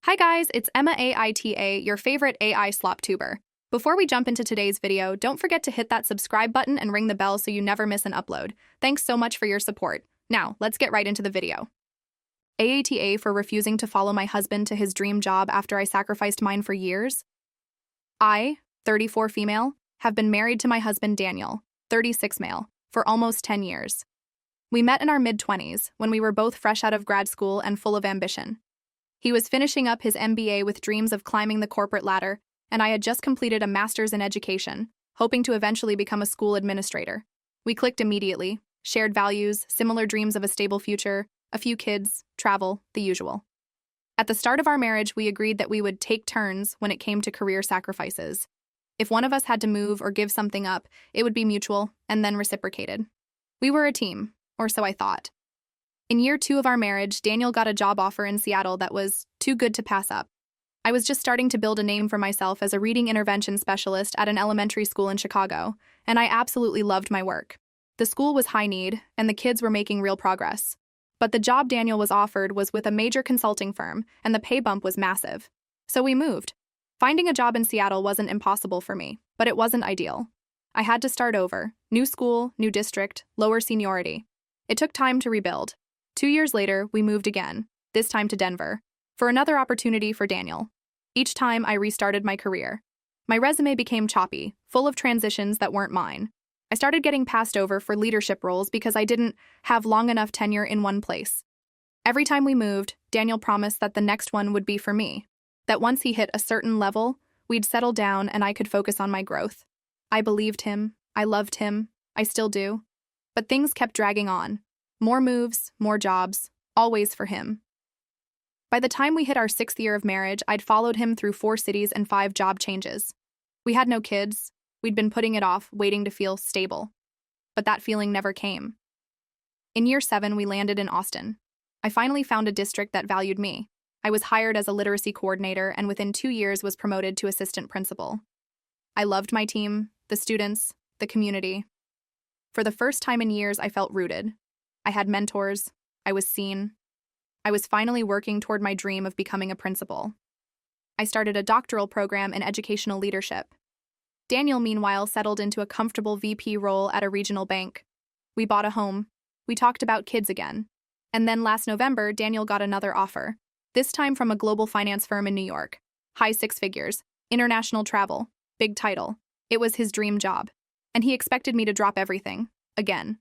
Hi guys, it's Emma AITA, your favorite AI slop tuber. Before we jump into today's video, don't forget to hit that subscribe button and ring the bell so you never miss an upload. Thanks so much for your support. Now, let's get right into the video. AITA for refusing to follow my husband to his dream job after I sacrificed mine for years. I, 34 female, have been married to my husband Daniel, 36 male, for almost 10 years. We met in our mid-20s when we were both fresh out of grad school and full of ambition. He was finishing up his MBA with dreams of climbing the corporate ladder, and I had just completed a master's in education, hoping to eventually become a school administrator. We clicked immediately, shared values, similar dreams of a stable future, a few kids, travel, the usual. At the start of our marriage, we agreed that we would take turns when it came to career sacrifices. If one of us had to move or give something up, it would be mutual and then reciprocated. We were a team, or so I thought. In year 2 of our marriage, Daniel got a job offer in Seattle that was too good to pass up. I was just starting to build a name for myself as a reading intervention specialist at an elementary school in Chicago, and I absolutely loved my work. The school was high need, and the kids were making real progress. But the job Daniel was offered was with a major consulting firm, and the pay bump was massive. So we moved. Finding a job in Seattle wasn't impossible for me, but it wasn't ideal. I had to start over, new school, new district, lower seniority. It took time to rebuild. 2 years later, we moved again, this time to Denver, for another opportunity for Daniel. Each time, I restarted my career. My resume became choppy, full of transitions that weren't mine. I started getting passed over for leadership roles because I didn't have long enough tenure in one place. Every time we moved, Daniel promised that the next one would be for me, that once he hit a certain level, we'd settle down and I could focus on my growth. I believed him, I loved him, I still do. But things kept dragging on. More moves, more jobs, always for him. By the time we hit our 6th year of marriage, I'd followed him through 4 cities and 5 job changes. We had no kids. We'd been putting it off, waiting to feel stable. But that feeling never came. In year 7, we landed in Austin. I finally found a district that valued me. I was hired as a literacy coordinator and within 2 years was promoted to assistant principal. I loved my team, the students, the community. For the first time in years, I felt rooted. I had mentors. I was seen. I was finally working toward my dream of becoming a principal. I started a doctoral program in educational leadership. Daniel, meanwhile, settled into a comfortable VP role at a regional bank. We bought a home. We talked about kids again. And then last November, Daniel got another offer, this time from a global finance firm in New York. High 6 figures, international travel, big title. It was his dream job. And he expected me to drop everything, again.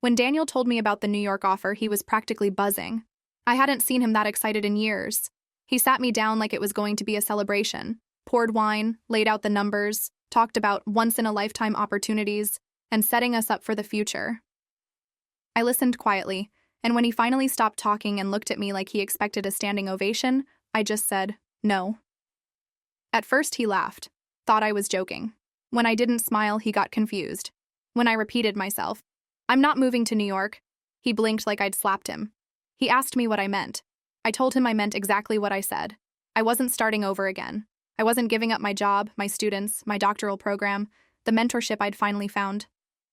When Daniel told me about the New York offer, he was practically buzzing. I hadn't seen him that excited in years. He sat me down like it was going to be a celebration, poured wine, laid out the numbers, talked about once-in-a-lifetime opportunities, and setting us up for the future. I listened quietly, and when he finally stopped talking and looked at me like he expected a standing ovation, I just said, no. At first he laughed, thought I was joking. When I didn't smile, he got confused. When I repeated myself, I'm not moving to New York, he blinked like I'd slapped him. He asked me what I meant. I told him I meant exactly what I said. I wasn't starting over again. I wasn't giving up my job, my students, my doctoral program, the mentorship I'd finally found.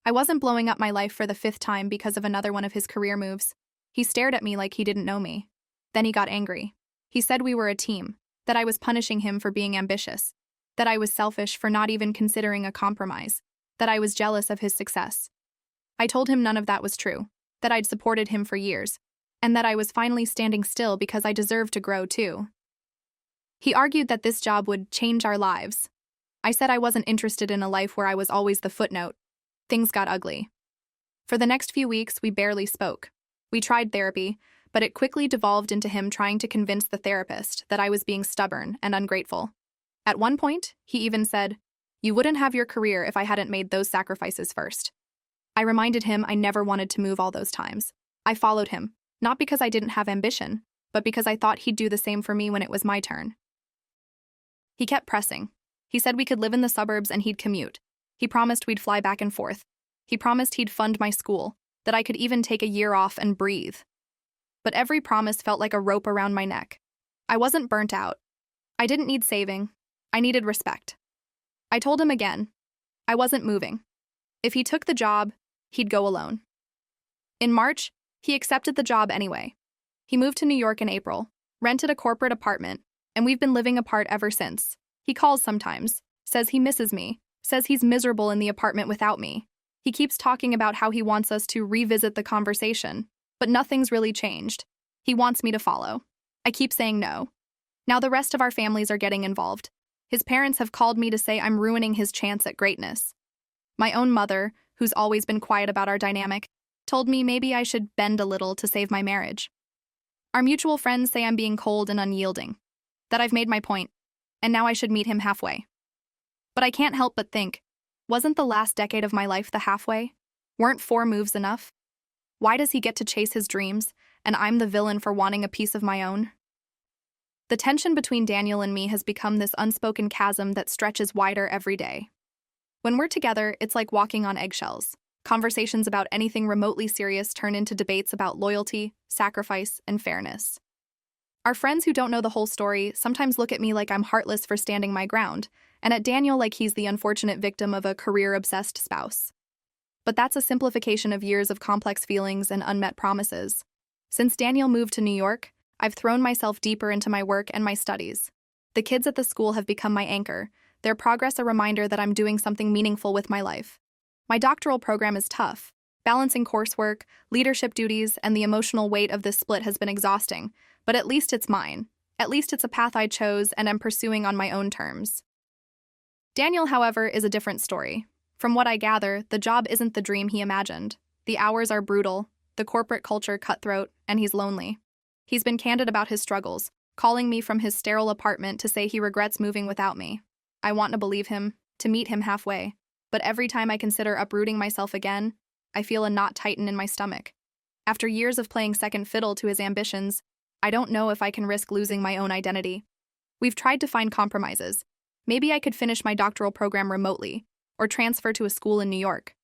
I wasn't blowing up my life for the 5th time because of another one of his career moves. He stared at me like he didn't know me. Then he got angry. He said we were a team, that I was punishing him for being ambitious, that I was selfish for not even considering a compromise, that I was jealous of his success. I told him none of that was true, that I'd supported him for years, and that I was finally standing still because I deserved to grow too. He argued that this job would change our lives. I said I wasn't interested in a life where I was always the footnote. Things got ugly. For the next few weeks, we barely spoke. We tried therapy, but it quickly devolved into him trying to convince the therapist that I was being stubborn and ungrateful. At one point, he even said, "You wouldn't have your career if I hadn't made those sacrifices first." I reminded him I never wanted to move all those times. I followed him, not because I didn't have ambition, but because I thought he'd do the same for me when it was my turn. He kept pressing. He said we could live in the suburbs and he'd commute. He promised we'd fly back and forth. He promised he'd fund my school, that I could even take a year off and breathe. But every promise felt like a rope around my neck. I wasn't burnt out. I didn't need saving. I needed respect. I told him again, I wasn't moving. If he took the job, he'd go alone. In March, he accepted the job anyway. He moved to New York in April, rented a corporate apartment, and we've been living apart ever since. He calls sometimes, says he misses me, says he's miserable in the apartment without me. He keeps talking about how he wants us to revisit the conversation, but nothing's really changed. He wants me to follow. I keep saying no. Now the rest of our families are getting involved. His parents have called me to say I'm ruining his chance at greatness. My own mother, who's always been quiet about our dynamic, told me maybe I should bend a little to save my marriage. Our mutual friends say I'm being cold and unyielding, that I've made my point, and now I should meet him halfway. But I can't help but think, wasn't the last decade of my life the halfway? Weren't 4 moves enough? Why does he get to chase his dreams, and I'm the villain for wanting a piece of my own? The tension between Daniel and me has become this unspoken chasm that stretches wider every day. When we're together, it's like walking on eggshells. Conversations about anything remotely serious turn into debates about loyalty, sacrifice, and fairness. Our friends who don't know the whole story sometimes look at me like I'm heartless for standing my ground, and at Daniel like he's the unfortunate victim of a career-obsessed spouse. But that's a simplification of years of complex feelings and unmet promises. Since Daniel moved to New York, I've thrown myself deeper into my work and my studies. The kids at the school have become my anchor, their progress a reminder that I'm doing something meaningful with my life. My doctoral program is tough. Balancing coursework, leadership duties, and the emotional weight of this split has been exhausting, but at least it's mine. At least it's a path I chose and am pursuing on my own terms. Daniel, however, is a different story. From what I gather, the job isn't the dream he imagined. The hours are brutal, the corporate culture cutthroat, and he's lonely. He's been candid about his struggles, calling me from his sterile apartment to say he regrets moving without me. I want to believe him, to meet him halfway, but every time I consider uprooting myself again, I feel a knot tighten in my stomach. After years of playing second fiddle to his ambitions, I don't know if I can risk losing my own identity. We've tried to find compromises. Maybe I could finish my doctoral program remotely, or transfer to a school in New York.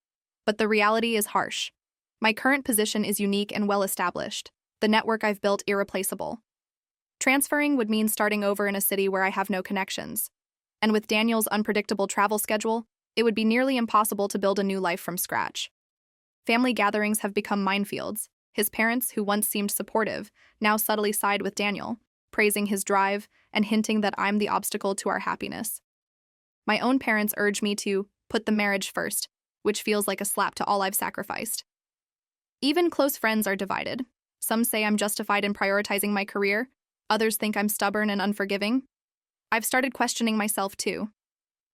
But the reality is harsh. My current position is unique and well-established. The network I've built irreplaceable. Transferring would mean starting over in a city where I have no connections. And with Daniel's unpredictable travel schedule, it would be nearly impossible to build a new life from scratch. Family gatherings have become minefields. His parents, who once seemed supportive, now subtly side with Daniel, praising his drive and hinting that I'm the obstacle to our happiness. My own parents urge me to put the marriage first, which feels like a slap to all I've sacrificed. Even close friends are divided. Some say I'm justified in prioritizing my career. Others think I'm stubborn and unforgiving. I've started questioning myself too.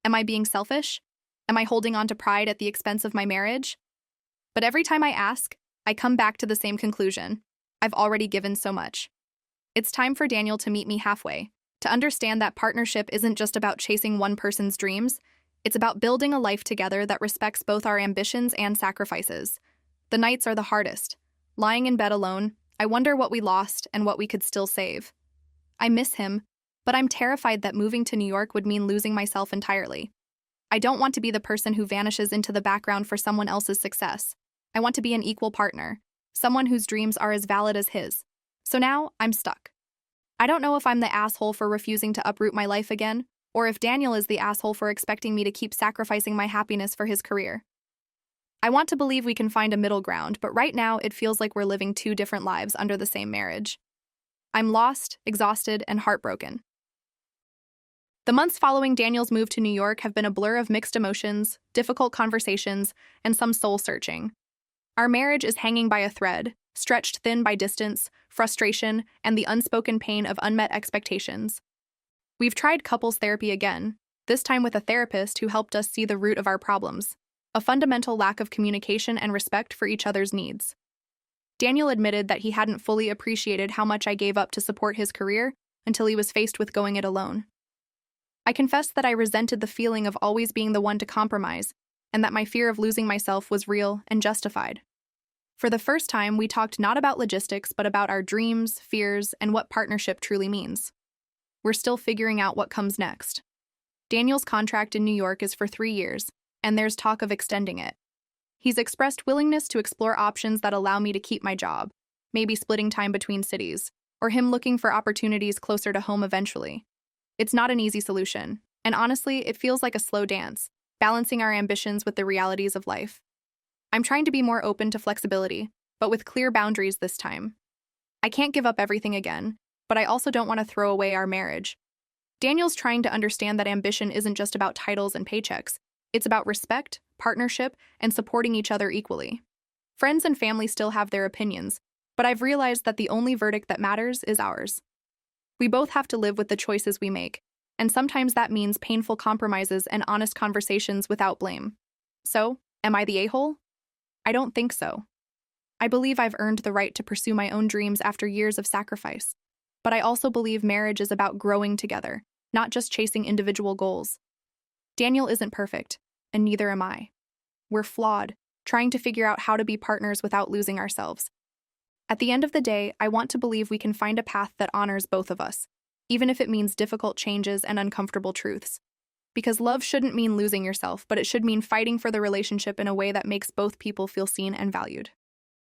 Am I being selfish? Am I holding on to pride at the expense of my marriage? But every time I ask, I come back to the same conclusion. I've already given so much. It's time for Daniel to meet me halfway, to understand that partnership isn't just about chasing one person's dreams, it's about building a life together that respects both our ambitions and sacrifices. The nights are the hardest. Lying in bed alone, I wonder what we lost and what we could still save. I miss him, but I'm terrified that moving to New York would mean losing myself entirely. I don't want to be the person who vanishes into the background for someone else's success. I want to be an equal partner, someone whose dreams are as valid as his. So now, I'm stuck. I don't know if I'm the asshole for refusing to uproot my life again, or if Daniel is the asshole for expecting me to keep sacrificing my happiness for his career. I want to believe we can find a middle ground, but right now it feels like we're living 2 different lives under the same marriage. I'm lost, exhausted, and heartbroken. The months following Daniel's move to New York have been a blur of mixed emotions, difficult conversations, and some soul-searching. Our marriage is hanging by a thread, stretched thin by distance, frustration, and the unspoken pain of unmet expectations. We've tried couples therapy again, this time with a therapist who helped us see the root of our problems, a fundamental lack of communication and respect for each other's needs. Daniel admitted that he hadn't fully appreciated how much I gave up to support his career until he was faced with going it alone. I confessed that I resented the feeling of always being the one to compromise, and that my fear of losing myself was real and justified. For the first time, we talked not about logistics, but about our dreams, fears, and what partnership truly means. We're still figuring out what comes next. Daniel's contract in New York is for 3 years, and there's talk of extending it. He's expressed willingness to explore options that allow me to keep my job, maybe splitting time between cities, or him looking for opportunities closer to home eventually. It's not an easy solution, and honestly, it feels like a slow dance, balancing our ambitions with the realities of life. I'm trying to be more open to flexibility, but with clear boundaries this time. I can't give up everything again, but I also don't want to throw away our marriage. Daniel's trying to understand that ambition isn't just about titles and paychecks. It's about respect, partnership, and supporting each other equally. Friends and family still have their opinions, but I've realized that the only verdict that matters is ours. We both have to live with the choices we make, and sometimes that means painful compromises and honest conversations without blame. So, am I the a-hole? I don't think so. I believe I've earned the right to pursue my own dreams after years of sacrifice. But I also believe marriage is about growing together, not just chasing individual goals. Daniel isn't perfect, and neither am I. We're flawed, trying to figure out how to be partners without losing ourselves. At the end of the day, I want to believe we can find a path that honors both of us, even if it means difficult changes and uncomfortable truths. Because love shouldn't mean losing yourself, but it should mean fighting for the relationship in a way that makes both people feel seen and valued.